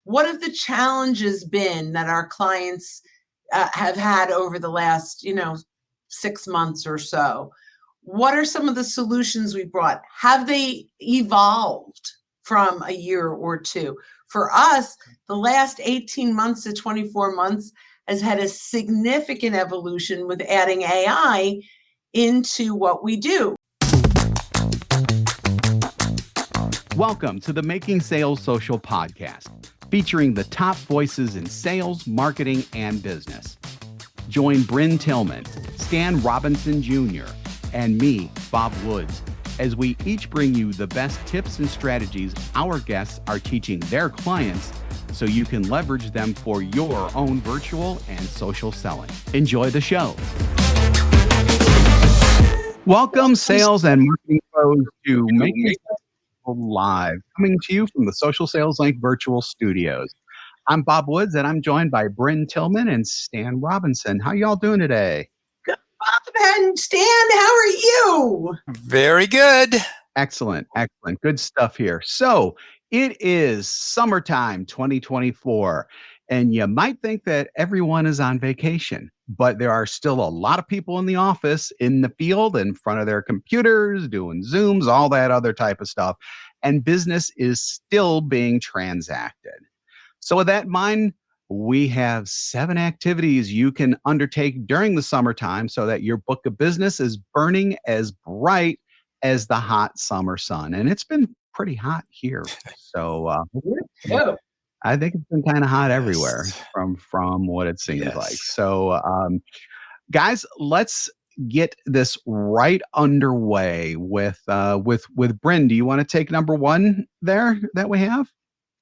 what have the challenges been that our clients have had over the last, 6 months or so? What are some of the solutions we brought? Have they evolved from a year or two? For us, the last 18 months to 24 months has had a significant evolution with adding AI into what we do. Welcome to the Making Sales Social podcast, featuring the top voices in sales, marketing, and business. Join Bryn Tillman, Stan Robinson Jr., and me, Bob Woods, as we each bring you the best tips and strategies our guests are teaching their clients so you can leverage them for your own virtual and social selling. Enjoy the show. Welcome, sales and marketing pros, to Making Sales Live, coming to you from the Social Sales Link virtual studios. I'm Bob Woods, and I'm joined by Bryn Tillman and Stan Robinson. How y'all doing today? Good, Bob and Stan. How are you? Very good. Excellent. Good stuff here. So it is summertime 2024, and you might think that everyone is on vacation, but there are still a lot of people in the office, in the field, in front of their computers, doing Zooms, all that other type of stuff, and business is still being transacted. So with that in mind, we have 7 activities you can undertake during the summertime so that your book of business is burning as bright as the hot summer sun. And it's been pretty hot here. So I think it's been kind of hot everywhere from what it seems like. So guys, let's get this right underway with Bryn. Do you want to take number 1 there that we have?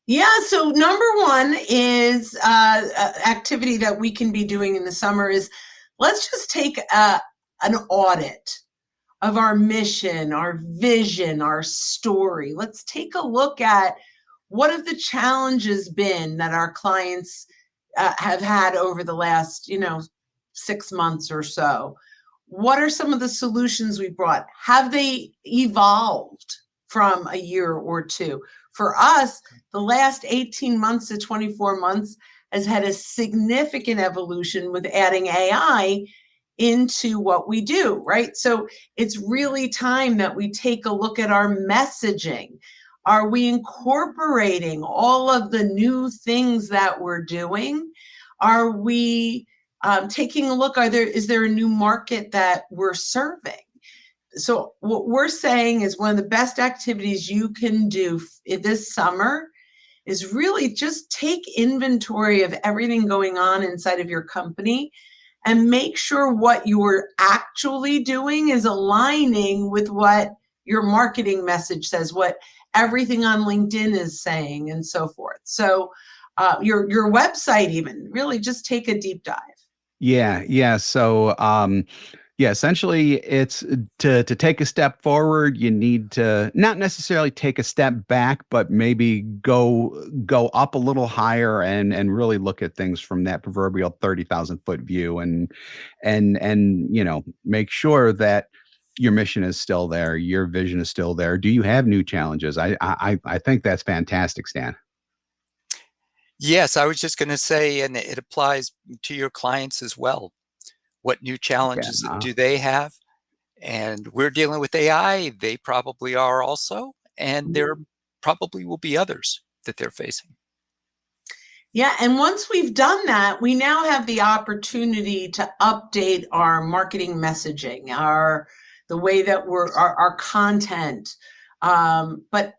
Yeah, so number 1 is activity that we can be doing in the summer is let's just take an audit of our mission, our vision, our story. Let's take a look at what have the challenges been that our clients have had over the last, 6 months or so. What are some of the solutions we brought? Have they evolved from a year or two? For us, the last 18 months to 24 months has had a significant evolution with adding AI into what we do, right? So it's really time that we take a look at our messaging. Are we incorporating all of the new things that we're doing? Are we taking a look, is there a new market that we're serving? So what we're saying is one of the best activities you can do this summer is really just take inventory of everything going on inside of your company and make sure what you're actually doing is aligning with what your marketing message says, what everything on LinkedIn is saying, and so forth. So your website, even really just take a deep dive. Yeah. So essentially it's to take a step forward, you need to not necessarily take a step back, but maybe go up a little higher and really look at things from that proverbial 30,000 foot view and make sure that your mission is still there, your vision is still there. Do you have new challenges? I think that's fantastic, Stan. Yes, I was just going to say, and it applies to your clients as well. What new challenges do they have? And we're dealing with AI. They probably are also. And there probably will be others that they're facing. Yeah, and once we've done that, we now have the opportunity to update our marketing messaging, the way that our content. But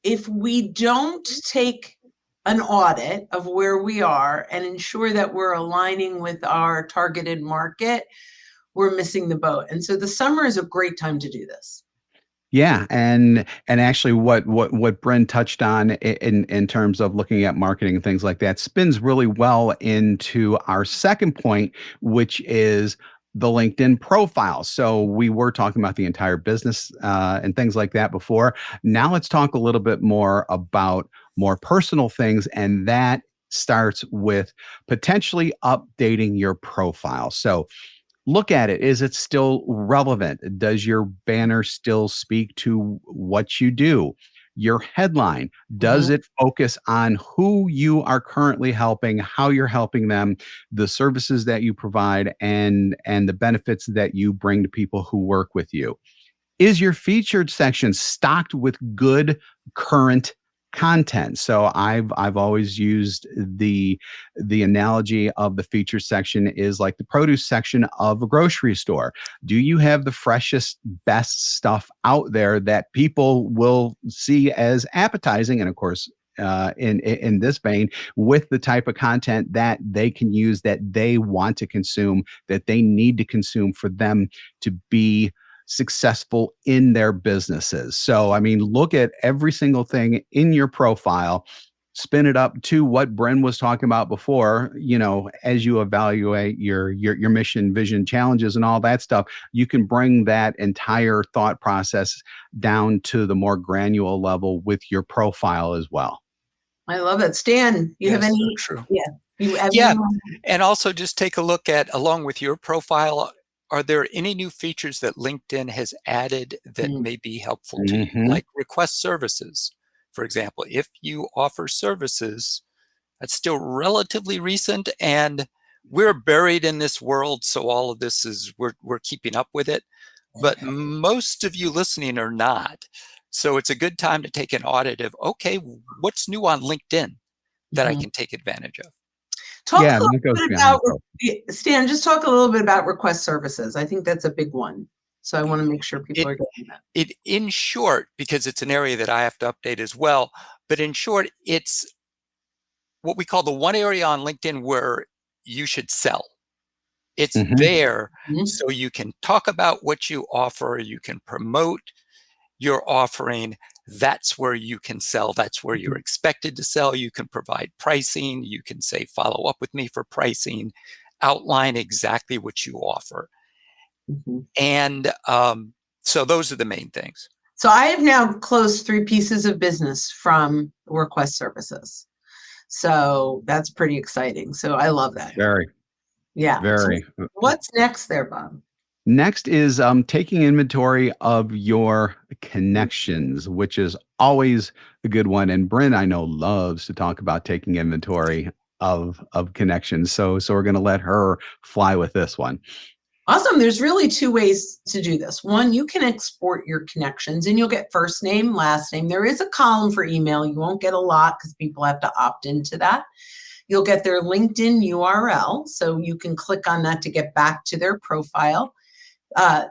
if we don't take an audit of where we are and ensure that we're aligning with our targeted market, we're missing the boat. And so the summer is a great time to do this. Yeah, and actually what Bryn touched on in terms of looking at marketing and things like that spins really well into our second point, which is the LinkedIn profile. So we were talking about the entire business and things like that before. Now let's talk a little bit more about more personal things, and that starts with potentially updating your profile. So look at it. Is it still relevant? Does your banner still speak to what you do? your headline? Does it focus on who you are currently helping, how you're helping them, the services that you provide, and the benefits that you bring to people who work with you? Is your featured section stocked with good current content? So I've always used the analogy of the feature section is like the produce section of a grocery store. Do you have the freshest, best stuff out there that people will see as appetizing? And of course, in this vein, with the type of content that they can use, that they want to consume, that they need to consume for them to be successful in their businesses. So, I mean, look at every single thing in your profile, spin it up to what Bren was talking about before, as you evaluate your mission, vision, challenges, and all that stuff, you can bring that entire thought process down to the more granular level with your profile as well. I love it. Stan, you have Yes, any? true. Yeah. And also just take a look at, along with your profile, are there any new features that LinkedIn has added that may be helpful to you? Like request services, for example. If you offer services, that's still relatively recent, and we're buried in this world, so all of this is, we're keeping up with it. But most of you listening are not. So it's a good time to take an audit of, okay, what's new on LinkedIn that I can take advantage of? Talk a little bit about, Stan, just talk a little bit about request services. I think that's a big one. So I want to make sure people are getting that. In short, because it's an area that I have to update as well, but in short, it's what we call the one area on LinkedIn where you should sell. It's there so you can talk about what you offer, you can promote your offering. That's where you can sell. That's where you're expected to sell. You can provide pricing. You can say, follow up with me for pricing, outline exactly what you offer. And so those are the main things. So I have now closed 3 pieces of business from request services. So that's pretty exciting. So I love that. Very. So what's next there, Bob? Next is taking inventory of your connections, which is always a good one. And Bryn, I know, loves to talk about taking inventory of connections. So we're going to let her fly with this one. Awesome. There's really 2 ways to do this. One, you can export your connections and you'll get first name, last name. There is a column for email. You won't get a lot because people have to opt into that. You'll get their LinkedIn URL. So you can click on that to get back to their profile.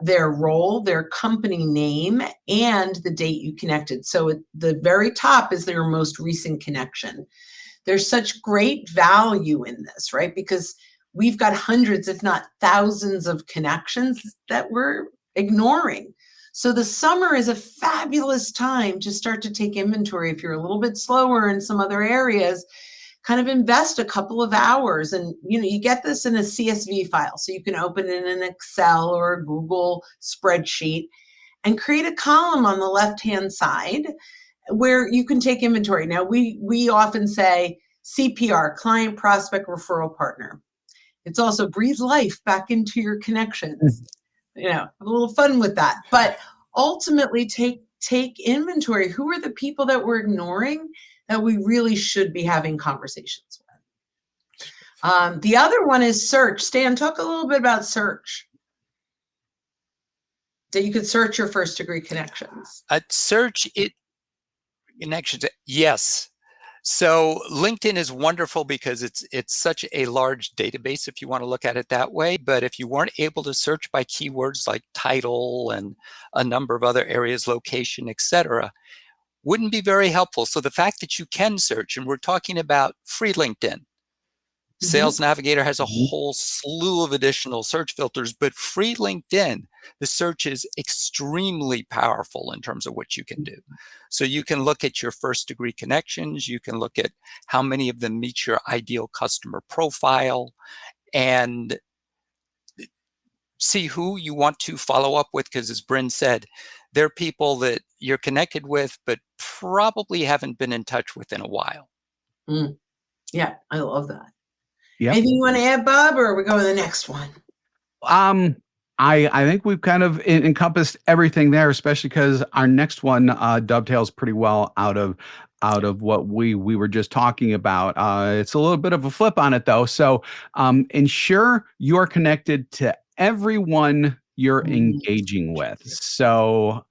Their role, their company name, and the date you connected. So at the very top is their most recent connection. There's such great value in this, right? Because we've got hundreds, if not thousands of connections that we're ignoring. So the summer is a fabulous time to start to take inventory. If you're a little bit slower in some other areas, kind of invest a couple of hours, and you get this in a CSV file, so you can open it in an Excel or a Google spreadsheet and create a column on the left-hand side where you can take inventory. Now, we often say CPR, client, prospect, referral partner. It's also breathe life back into your connections. Have a little fun with that. But ultimately, take inventory. Who are the people that we're ignoring that we really should be having conversations with? The other one is search. Stan, talk a little bit about search. That you could search your first degree connections. Search it connections. Yes. So LinkedIn is wonderful because it's such a large database, if you want to look at it that way. But if you weren't able to search by keywords like title and a number of other areas, location, etc., wouldn't be very helpful. So the fact that you can search, and we're talking about free LinkedIn. Sales Navigator has a whole slew of additional search filters, but free LinkedIn, the search is extremely powerful in terms of what you can do. So you can look at your first degree connections, you can look at how many of them meet your ideal customer profile, and see who you want to follow up with, because as Bryn said, there are people that you're connected with, but probably haven't been in touch with in a while. Yeah, I love that. Yep. Anything you want to add, Bob, or are we going to the next one? I think we've kind of encompassed everything there, especially because our next one dovetails pretty well out of what we were just talking about. It's a little bit of a flip on it though. So ensure you are connected to everyone you're Mm, engaging with. So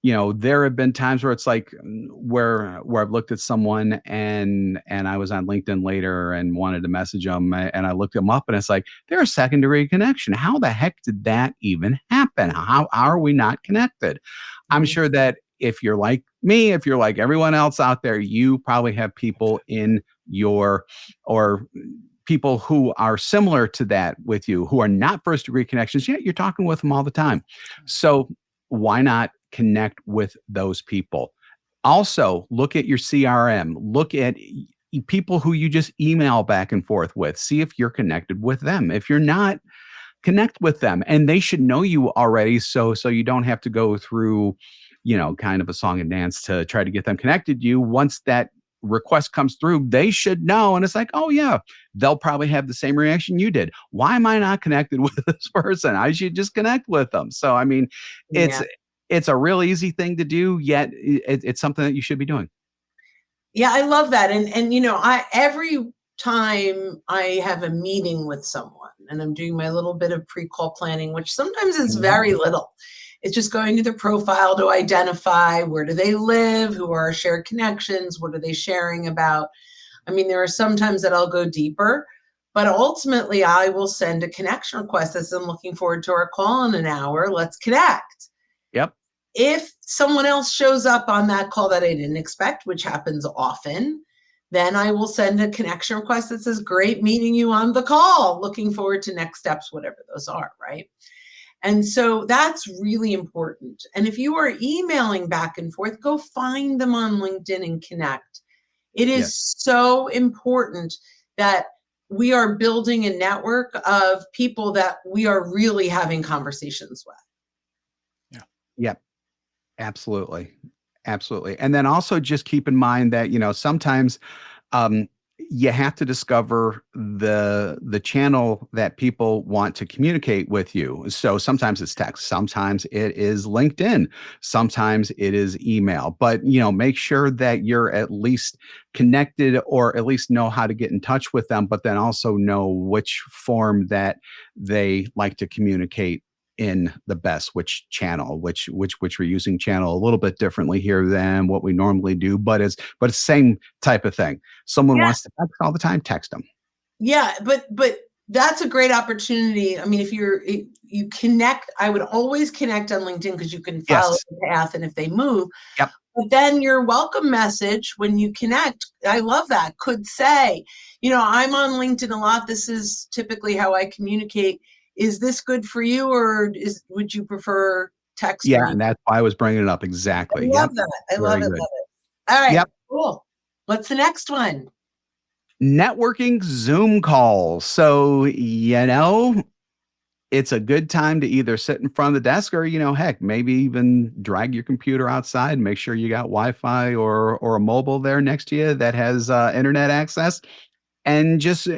there have been times where it's like where I've looked at someone and I was on LinkedIn later and wanted to message them and I looked them up and it's like they're a secondary connection. How the heck did that even happen? How are we not connected? I'm mm, sure that if you're like me, if you're like everyone else out there, you probably have people in your or people who are similar to that with you who are not first degree connections, yet you're talking with them all the time. So why not connect with those people? Also, look at your CRM, look at people who you just email back and forth with, see if you're connected with them. If you're not, connect with them and they should know you already so you don't have to go through kind of a song and dance to try to get them connected to you. Once that request comes through, they should know and it's like, oh yeah, they'll probably have the same reaction you did. Why am I not connected with this person? I should just connect with them. So I mean, it's yeah. it's a real easy thing to do, yet it's something that you should be doing. Yeah, I love that. And I every time I have a meeting with someone and I'm doing my little bit of pre-call planning, which sometimes is Mhm. very little. It's just going to their profile to identify where do they live, who are our shared connections, what are they sharing about. I mean, there are some times that I'll go deeper, but ultimately I will send a connection request that says I'm looking forward to our call in an hour. Let's connect. Yep. If someone else shows up on that call that I didn't expect, which happens often, then I will send a connection request that says, great meeting you on the call. Looking forward to next steps, whatever those are, right? And so that's really important. And if you are emailing back and forth, go find them on LinkedIn and connect. It Yeah. is so important that we are building a network of people that we are really having conversations with. Yep. Absolutely. Absolutely. And then also just keep in mind that, sometimes um, you have to discover the channel that people want to communicate with you. So sometimes it's text, sometimes it is LinkedIn, sometimes it is email. But make sure that you're at least connected or at least know how to get in touch with them, but then also know which form that they like to communicate in the best, which channel, which we're using channel a little bit differently here than what we normally do, but it's same type of thing. Someone Yeah. wants to text all the time, text them. Yeah, but that's a great opportunity. I mean, if you connect, I would always connect on LinkedIn because you can follow Yes. the path and if they move. Yep. But then your welcome message when you connect, I love that, could say, I'm on LinkedIn a lot. This is typically how I communicate. Is this good for you or would you prefer text or Yeah, email? and that's why I was bringing it up. I Exactly. love Yep. that. I love Very it, good. love it. All right, Yep. cool. What's the next one? Networking Zoom calls. So, it's a good time to either sit in front of the desk or, heck, maybe even drag your computer outside, make sure you got Wi-Fi or a mobile there next to you that has internet access and just do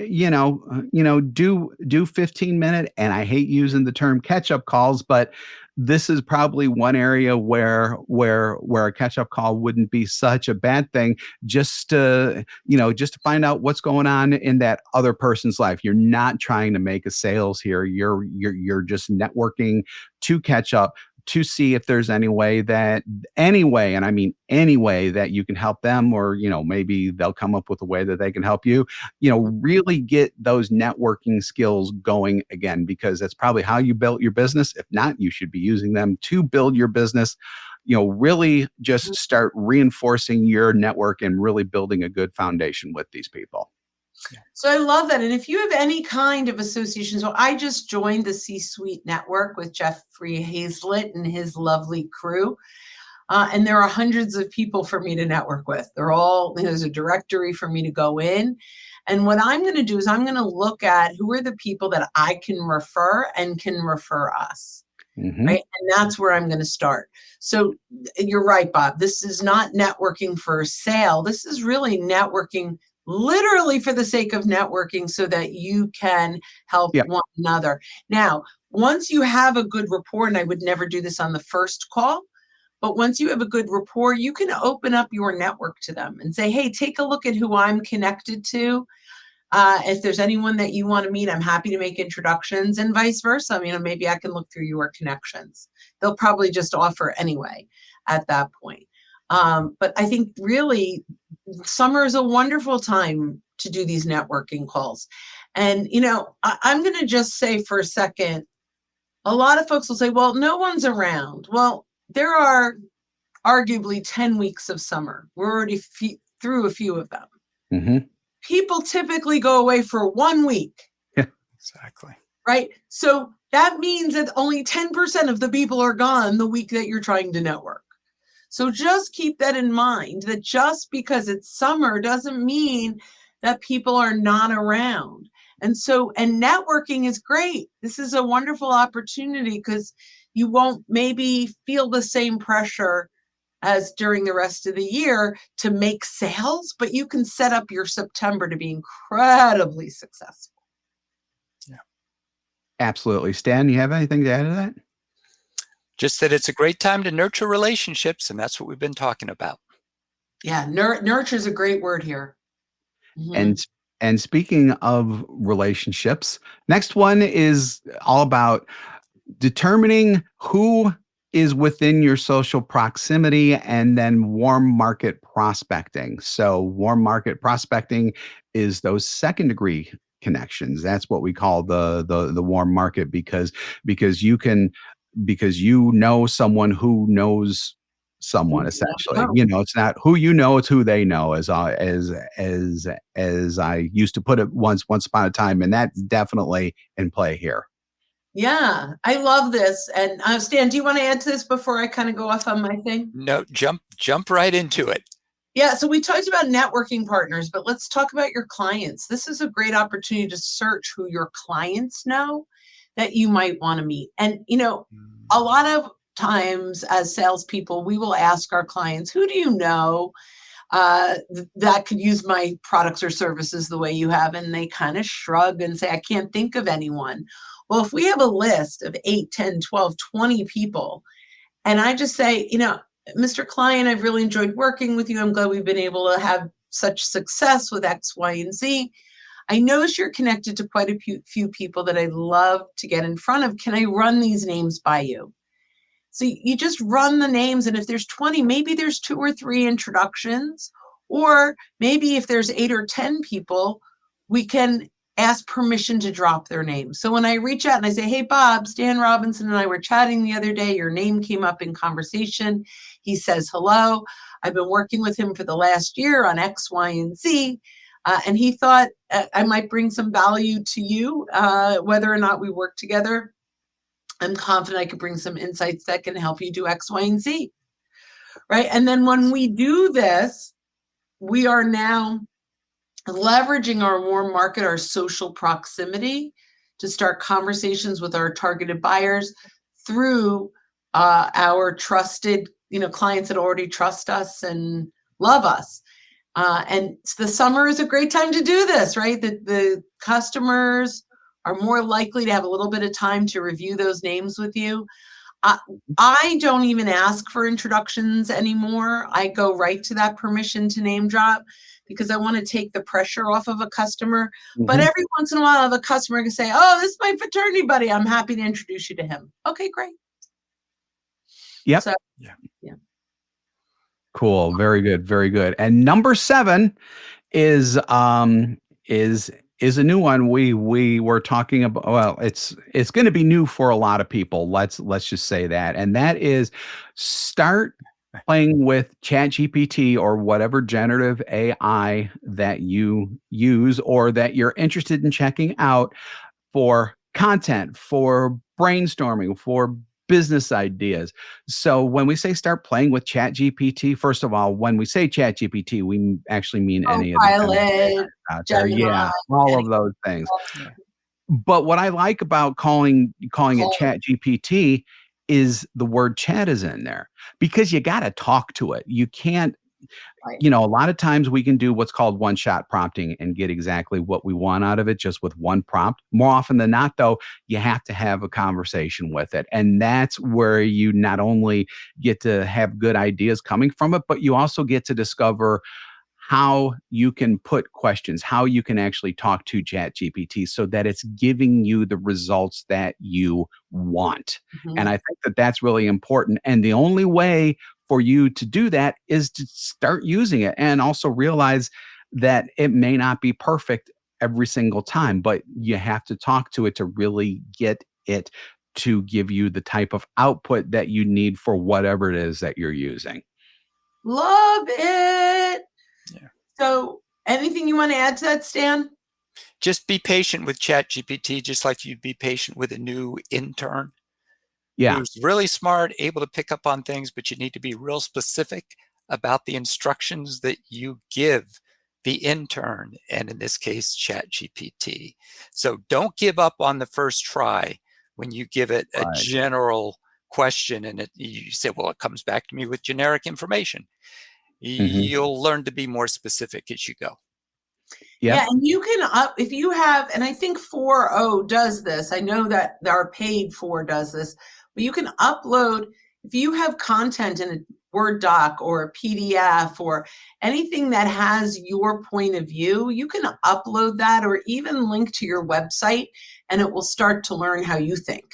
15-minute, and I hate using the term catch up calls, but this is probably one area where a catch up call wouldn't be such a bad thing, just to find out what's going on in that other person's life. You're not trying to make a sales here, you're just networking to catch up, to see if there's any way, and I mean any way that you can help them, or maybe they'll come up with a way that they can help you, really get those networking skills going again, because that's probably how you built your business. If not, you should be using them to build your business. Really just start reinforcing your network and really building a good foundation with these people. So I love that. And if you have any kind of association, so I just joined the C-Suite Network with Jeffrey Hazlett and his lovely crew. And there are hundreds of people for me to network with. There's a directory for me to go in. And what I'm going to do is I'm going to look at who are the people that I can refer and can refer us. Hmm. Right. And that's where I'm going to start. So you're right, Bob. This is not networking for sale. This is really networking literally for the sake of networking so that you can help Yeah. one another. Now, once you have a good rapport, and I would never do this on the first call, but once you have a good rapport, you can open up your network to them and say, hey, take a look at who I'm connected to. If there's anyone that you want to meet, I'm happy to make introductions, and vice versa. I mean, maybe I can look through your connections. They'll probably just offer anyway at that point. But I think really summer is a wonderful time to do these networking calls. And, I'm going to just say for a second, a lot of folks will say, well, no one's around. Well, there are arguably 10 weeks of summer. We're already through a few of them. Mm-hmm. People typically go away for 1 week. Yeah, exactly. Right? So that means that only 10% of the people are gone the week that you're trying to network. So just keep that in mind, that just because it's summer doesn't mean that people are not around. And networking is great. This is a wonderful opportunity because you won't maybe feel the same pressure as during the rest of the year to make sales, but you can set up your September to be incredibly successful. Yeah. Absolutely. Stan, you have anything to add to that? Just that it's a great time to nurture relationships, and that's what we've been talking about. Yeah, nurture is a great word here. Mm-hmm. And speaking of relationships, next one is all about determining who is within your social proximity and then warm market prospecting. So warm market prospecting is those second degree connections. That's what we call the warm market because you know someone who knows someone, essentially. It's not who you know, it's who they know, as I used to put it once upon a time, and that's definitely in play here. Yeah, I love this. And Stan, do you want to add to this before I kind of go off on my thing? No, jump right into it. Yeah, so we talked about networking partners, but let's talk about your clients. This is a great opportunity to search who your clients know that you might want to meet. And, a lot of times as salespeople, we will ask our clients, who do you know that could use my products or services the way you have? And they kind of shrug and say, I can't think of anyone. Well, if we have a list of 8, 10, 12, 20 people, and I just say, Mr. Client, I've really enjoyed working with you. I'm glad we've been able to have such success with X, Y, and Z. I notice you're connected to quite a few people that I'd love to get in front of. Can I run these names by you? So you just run the names, and if there's 20, maybe there's 2 or 3 introductions, or maybe if there's 8 or 10 people, we can ask permission to drop their name. So when I reach out and I say, hey, Bob, Stan Robinson and I were chatting the other day, your name came up in conversation. He says, hello. I've been working with him for the last year on X, Y, and Z. And he thought I might bring some value to you, whether or not we work together. I'm confident I could bring some insights that can help you do X, Y, and Z. Right. And then when we do this, we are now leveraging our warm market, our social proximity, to start conversations with our targeted buyers through our trusted, clients that already trust us and love us. And the summer is a great time to do this, right? The customers are more likely to have a little bit of time to review those names with you. I don't even ask for introductions anymore. I go right to that permission to name drop because I want to take the pressure off of a customer. Mm-hmm. But every once in a while, I have a customer can say, oh, this is my fraternity buddy. I'm happy to introduce you to him. Okay, great. Yep. So, yeah. Cool. Very good. Very good. And number 7 is a new one. We were talking about, well, it's going to be new for a lot of people. Let's just say that. And that is start playing with ChatGPT or whatever generative AI that you use or that you're interested in checking out for content, for brainstorming, for business ideas. So when we say start playing with ChatGPT, first of all, when we say ChatGPT, we actually mean any of the out there. Yeah, all of those things. Yeah. But what I like about calling it ChatGPT is the word chat is in there because you got to talk to it. You can't Right. you know, a lot of times we can do what's called one-shot prompting and get exactly what we want out of it just with one prompt. More often than not, though, you have to have a conversation with it. And that's where you not only get to have good ideas coming from it, but you also get to discover how you can put questions, how you can actually talk to ChatGPT so that it's giving you the results that you want. And Mhm. I think that that's really important. And the only way for you to do that is to start using it and also realize that it may not be perfect every single time, but you have to talk to it to really get it to give you the type of output that you need for whatever it is that you're using. Love it. Yeah. So anything you want to add to that, Stan? Just be patient with ChatGPT, just like you'd be patient with a new intern Yeah. who's really smart, able to pick up on things, but you need to be real specific about the instructions that you give the intern, and in this case, ChatGPT. So don't give up on the first try when you give it a Right. general question and you say, well, it comes back to me with generic information. Mhm. You'll learn to be more specific as you go. Yeah, Yep. and you can if you have, and I think 4.0 does this. I know that our paid for does this, but you can upload if you have content in a Word doc or a PDF or anything that has your point of view, you can upload that or even link to your website, and it will start to learn how you think.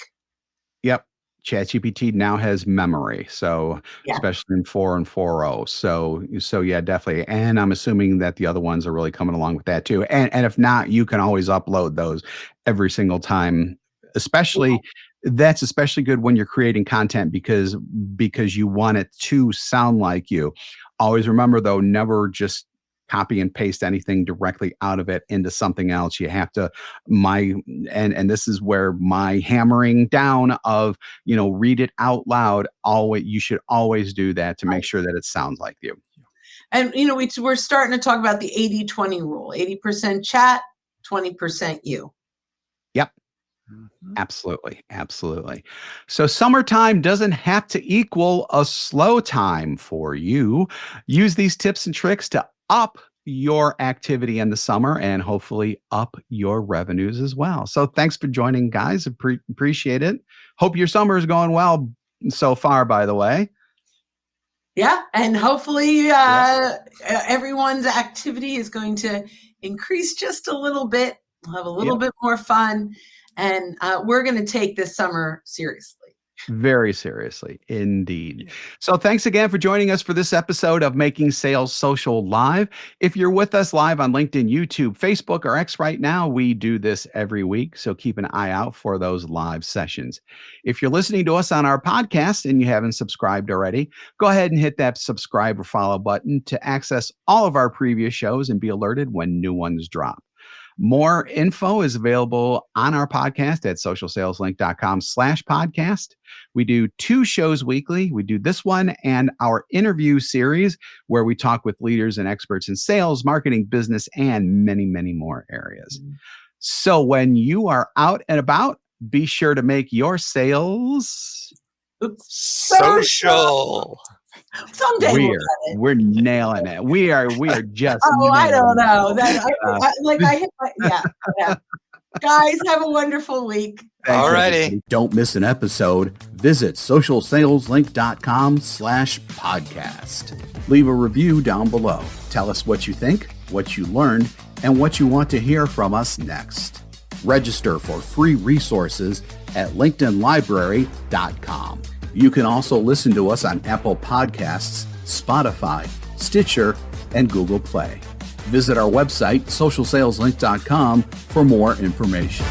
Yep. ChatGPT now has memory, so Yeah. especially in 4 and 4.0. So yeah, definitely. And I'm assuming that the other ones are really coming along with that too. And if not, you can always upload those every single time. Especially that's especially good when you're creating content because you want it to sound like you. Always remember though, never just copy and paste anything directly out of it into something else. You have to and this is where my hammering down of, you know, read it out loud, always you should always do that to make sure that it sounds like you. And, you know, we're starting to talk about the 80-20 rule, 80% chat, 20% you. Yep. Mhm. Absolutely. Absolutely. So summertime doesn't have to equal a slow time for you. Use these tips and tricks to up your activity in the summer and hopefully up your revenues as well. So thanks for joining, guys. Appreciate it. Hope your summer is going well so far, by the way. Yeah, and hopefully Yep. everyone's activity is going to increase just a little bit. We'll have a little Yep. bit more fun, and we're going to take this summer seriously. Very seriously, indeed. Yeah. So, thanks again for joining us for this episode of Making Sales Social Live. If you're with us live on LinkedIn, YouTube, Facebook, or X right now, we do this every week. So, keep an eye out for those live sessions. If you're listening to us on our podcast and you haven't subscribed already, go ahead and hit that subscribe or follow button to access all of our previous shows and be alerted when new ones drop. More info is available on our podcast at socialsaleslink.com/podcast. We do 2 shows weekly. We do this one and our interview series where we talk with leaders and experts in sales, marketing, business, and many, many more areas. So when you are out and about, be sure to make your sales. Oops. Social. Someday we'll get it. We're nailing it. We are just Oh, I don't nailing know. it. I hit yeah. Guys, have a wonderful week. Thanks, All righty. everybody. Don't miss an episode. Visit socialsaleslink.com/podcast. Leave a review down below. Tell us what you think, what you learned, and what you want to hear from us next. Register for free resources at linkedinlibrary.com. You can also listen to us on Apple Podcasts, Spotify, Stitcher, and Google Play. Visit our website, socialsaleslink.com, for more information.